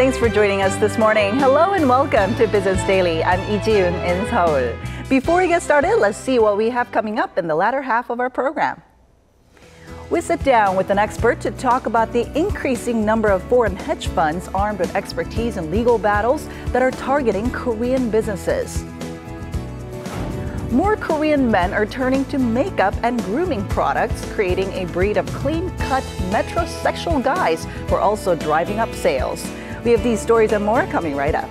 Thanks for joining us this morning. Hello and welcome to Business Daily. I'm Lee Ji-eun in Seoul. Before we get started, let's see what we have coming up in the latter half of our program. We sit down with an expert to talk about the increasing number of foreign hedge funds armed with expertise in legal battles that are targeting Korean businesses. More Korean men are turning to makeup and grooming products, creating a breed of clean-cut metrosexual guys who are also driving up sales. We have these stories and more coming right up.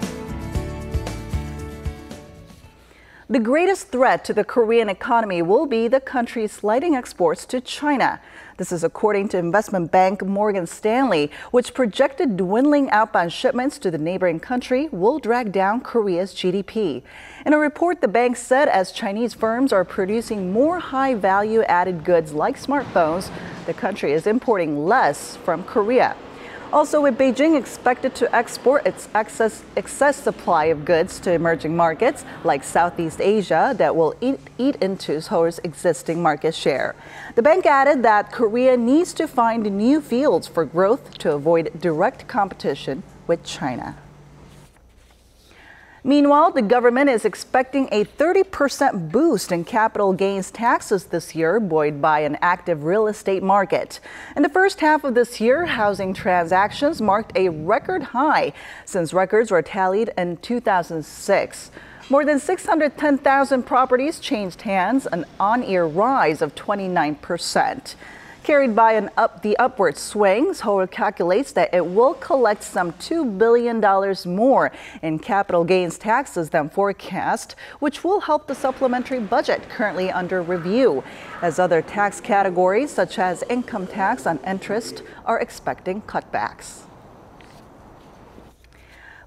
The greatest threat to the Korean economy will be the country's sliding exports to China. This is according to investment bank Morgan Stanley, which projected dwindling outbound shipments to the neighboring country will drag down Korea's GDP. In a report, the bank said as Chinese firms are producing more high-value added goods like smartphones, the country is importing less from Korea. Also, with Beijing expected to export its excess supply of goods to emerging markets like Southeast Asia that will eat into Seoul's existing market share. The bank added that Korea needs to find new fields for growth to avoid direct competition with China. Meanwhile, the government is expecting a 30% boost in capital gains taxes this year, buoyed by an active real estate market. In the first half of this year, housing transactions marked a record high since records were tallied in 2006. More than 610,000 properties changed hands, an on-year rise of 29%. Carried by the upward swing, Seoul calculates that it will collect some $2 billion more in capital gains taxes than forecast, which will help the supplementary budget currently under review, as other tax categories such as income tax on interest are expecting cutbacks.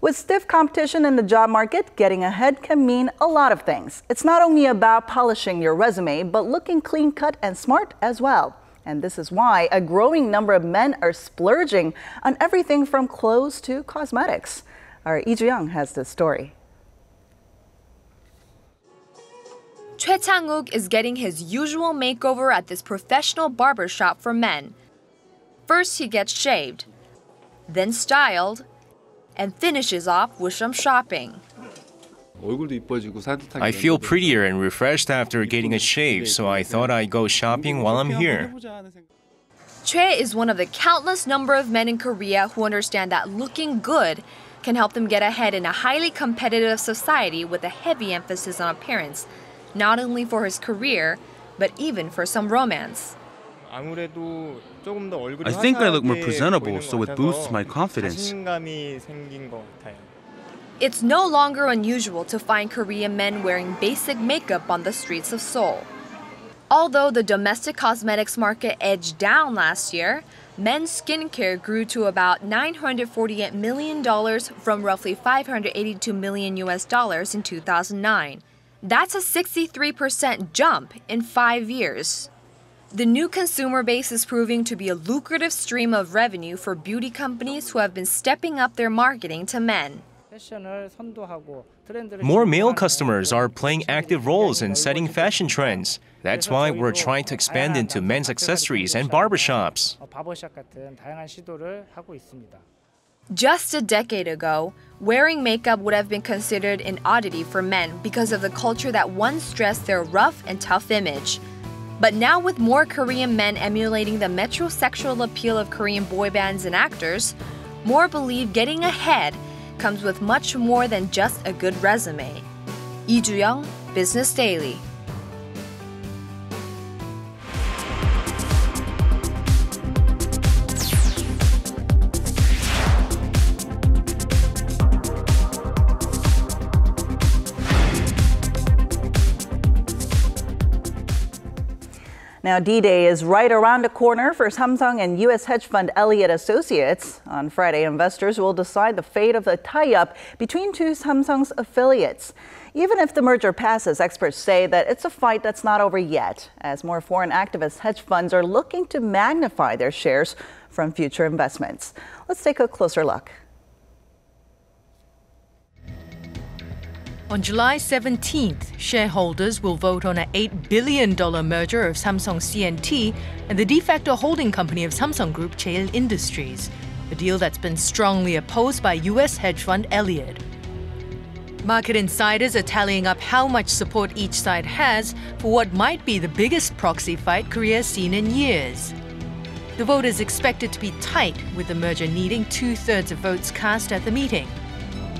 With stiff competition in the job market, getting ahead can mean a lot of things. It's not only about polishing your resume, but looking clean-cut and smart as well. And this is why a growing number of men are splurging on everything from clothes to cosmetics. Our Lee Ju-young has this story. Choi Chang-wook is getting his usual makeover at this professional barbershop for men. First, he gets shaved, then styled, and finishes off with some shopping. I feel prettier and refreshed after getting a shave, so I thought I'd go shopping while I'm here. Choi is one of the countless number of men in Korea who understand that looking good can help them get ahead in a highly competitive society with a heavy emphasis on appearance, not only for his career, but even for some romance. I think I look more presentable, so it boosts my confidence. It's no longer unusual to find Korean men wearing basic makeup on the streets of Seoul. Although the domestic cosmetics market edged down last year, men's skincare grew to about $948 million from roughly $582 million in 2009. That's a 63% jump in 5 years. The new consumer base is proving to be a lucrative stream of revenue for beauty companies who have been stepping up their marketing to men. More male customers are playing active roles in setting fashion trends. That's why we're trying to expand into men's accessories and barbershops. Just a decade ago, wearing makeup would have been considered an oddity for men because of the culture that once stressed their rough and tough image. But now with more Korean men emulating the metrosexual appeal of Korean boy bands and actors, more believe getting ahead comes with much more than just a good resume. Lee Ju-young, Business Daily. Now, D-Day is right around the corner for Samsung and U.S. hedge fund Elliott Associates. On Friday, investors will decide the fate of the tie-up between two Samsung's affiliates. Even if the merger passes, experts say that it's a fight that's not over yet, as more foreign activist hedge funds are looking to magnify their shares from future investments. Let's take a closer look. On July 17th, shareholders will vote on an $8 billion merger of Samsung C&T and the de facto holding company of Samsung Group, Seoul Industries. a deal that's been strongly opposed by U.S. hedge fund Elliott. Market insiders are tallying up how much support each side has for what might be the biggest proxy fight Korea has seen in years. The vote is expected to be tight, with the merger needing 2/3 of votes cast at the meeting.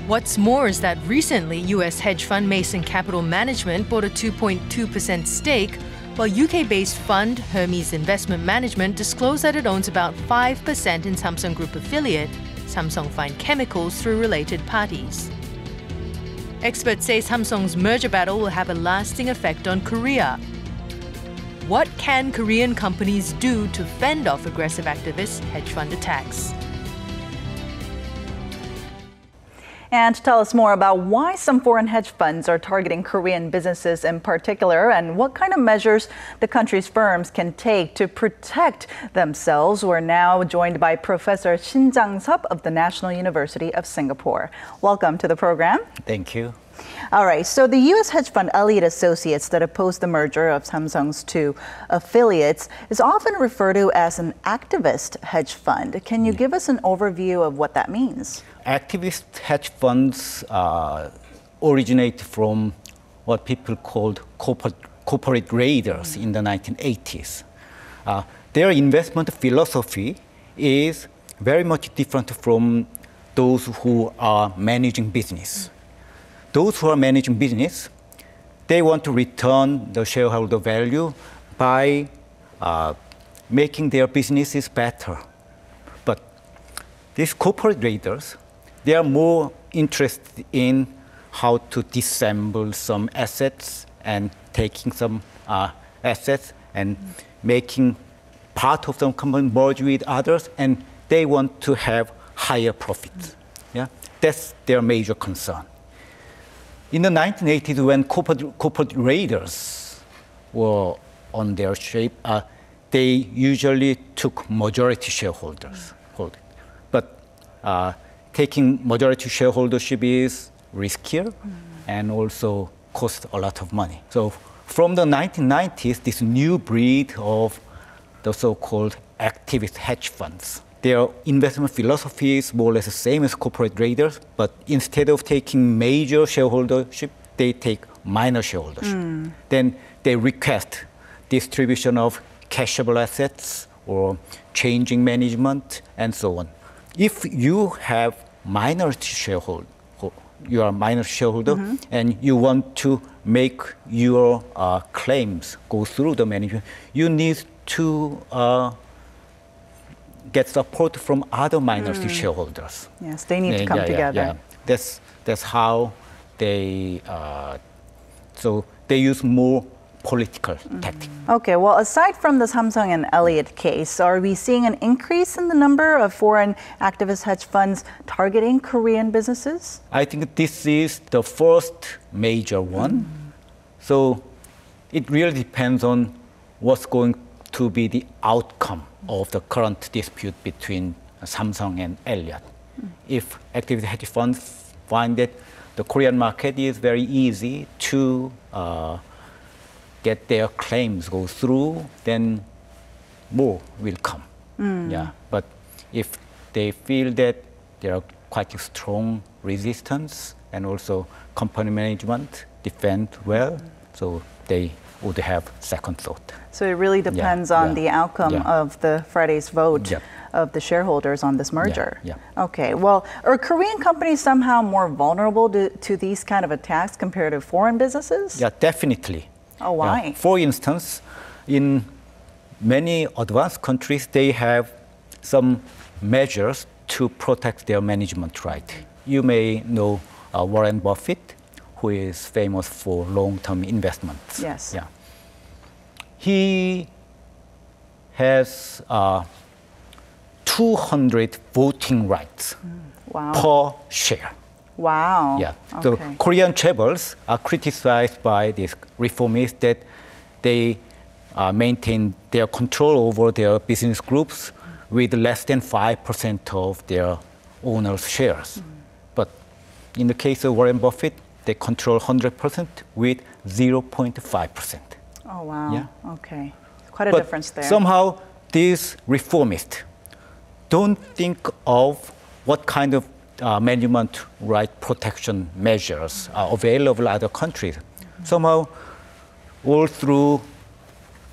What's more is that recently, U.S. hedge fund Mason Capital Management bought a 2.2% stake, while UK-based fund Hermes Investment Management disclosed that it owns about 5% in Samsung Group affiliate, Samsung Fine Chemicals, through related parties. Experts say Samsung's merger battle will have a lasting effect on Korea. What can Korean companies do to fend off aggressive activist hedge fund attacks? And to tell us more about why some foreign hedge funds are targeting Korean businesses in particular and what kind of measures the country's firms can take to protect themselves, we're now joined by Professor Shin Jang-sup of the National University of Singapore. Welcome to the program. Thank you. All right, so the U.S. hedge fund Elliott Associates that opposed the merger of Samsung's two affiliates is often referred to as an activist hedge fund. Can you give us an overview of what that means? Activist hedge funds originate from what people called corporate raiders in the 1980s. Their investment philosophy is very much different from those who are managing business. Those who are managing business, they want to return the shareholder value by making their businesses better. But these corporate raiders, they are more interested in how to disassemble some assets and taking some assets and making part of some company merge with others, and they want to have higher profits. Yeah? That's their major concern. In the 1980s, when corporate raiders were on their shape, they usually took majority shareholders. But taking majority shareholdership is riskier and also costs a lot of money. So from the 1990s, this new breed of the so-called activist hedge funds, their investment philosophy is more or less the same as corporate raiders, but instead of taking major shareholdership, they take minor shareholdership. Then they request distribution of cashable assets or changing management and so on. If you have minority shareholder, you are a minor shareholder, and you want to make your claims go through the management, you need to get support from other minority shareholders. Yes, they need to come together. Yeah. That's how they, so they use more political tactic. Okay, well, aside from the Samsung and Elliott case, are we seeing an increase in the number of foreign activist hedge funds targeting Korean businesses? I think this is the first major one. So it really depends on what's going to be the outcome of the current dispute between Samsung and Elliott. If activist hedge funds find that the Korean market is very easy to get their claims go through, then more will come. Yeah. But if they feel that there are quite a strong resistance and also company management defend well, so they would have second thought. So it really depends on the outcome of the Friday's vote of the shareholders on this merger. Okay, well, are Korean companies somehow more vulnerable to these kind of attacks compared to foreign businesses? Yeah, definitely. Oh, why? For instance, in many advanced countries, they have some measures to protect their management right. You may know Warren Buffett, who is famous for long-term investments. Yes. Yeah. He has 200 voting rights per share. Wow. Yeah. So Korean chaebols are criticized by these reformists that they maintain their control over their business groups with less than 5% of their owners' shares. But in the case of Warren Buffett, they control 100% with 0.5%. Oh, wow. Yeah. Okay. Quite a difference there. Somehow, these reformists don't think of what kind of management right protection measures are available in other countries. Somehow, all through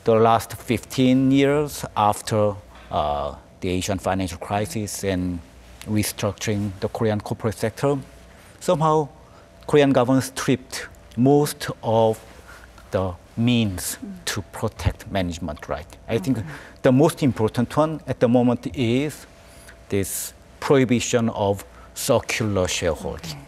the last 15 years after the Asian financial crisis and restructuring the Korean corporate sector, somehow Korean government stripped most of the means to protect management right. I think the most important one at the moment is this prohibition of circular shareholding.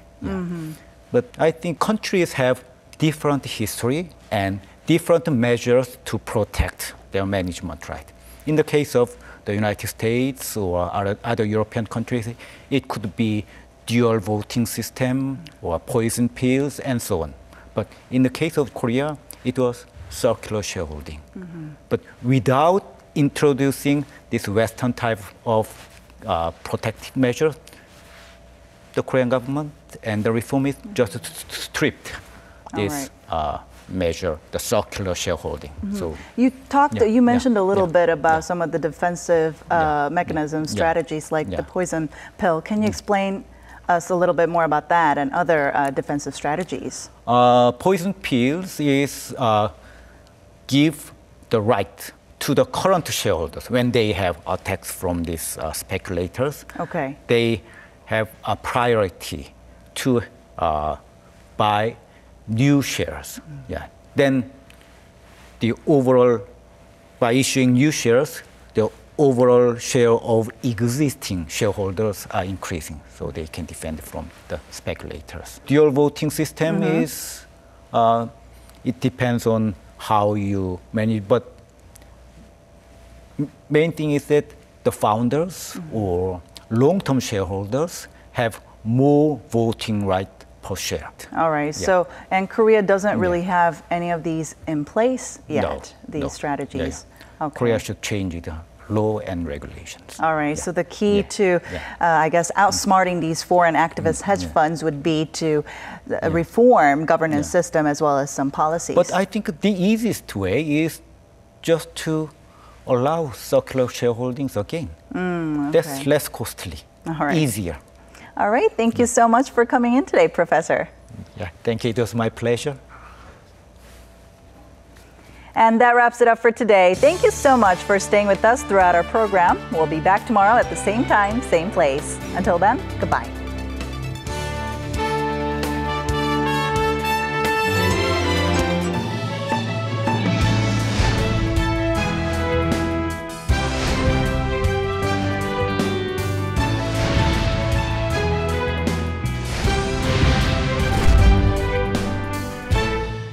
But I think countries have different history and different measures to protect their management right. In the case of the United States or other European countries, it could be dual voting system or poison pills and so on. But in the case of Korea, it was circular shareholding. But without introducing this Western type of protective measures, the Korean government and the reformists just stripped this measure, the circular shareholding. So you mentioned a little bit about some of the defensive mechanisms, strategies like the poison pill. Can you explain us a little bit more about that and other defensive strategies? Poison pills is give the right to the current shareholders when they have attacks from these speculators. Okay. They have a priority to buy new shares. Then the overall, by issuing new shares, the overall share of existing shareholders are increasing, so they can defend from the speculators. Dual voting system is, it depends on how you manage, but main thing is that the founders or long-term shareholders have more voting right per share. All right. So, and Korea doesn't really have any of these in place yet, these strategies. Okay. Korea should change the law and regulations. All right. So the key to, I guess, outsmarting these foreign activist hedge funds would be to reform governance system as well as some policies. But I think the easiest way is just to allow circular shareholdings again. That's less costly, easier. All right. Thank you so much for coming in today, Professor. Yeah, thank you. It was my pleasure. And that wraps it up for today. Thank you so much for staying with us throughout our program. We'll be back tomorrow at the same time, same place. Until then, goodbye.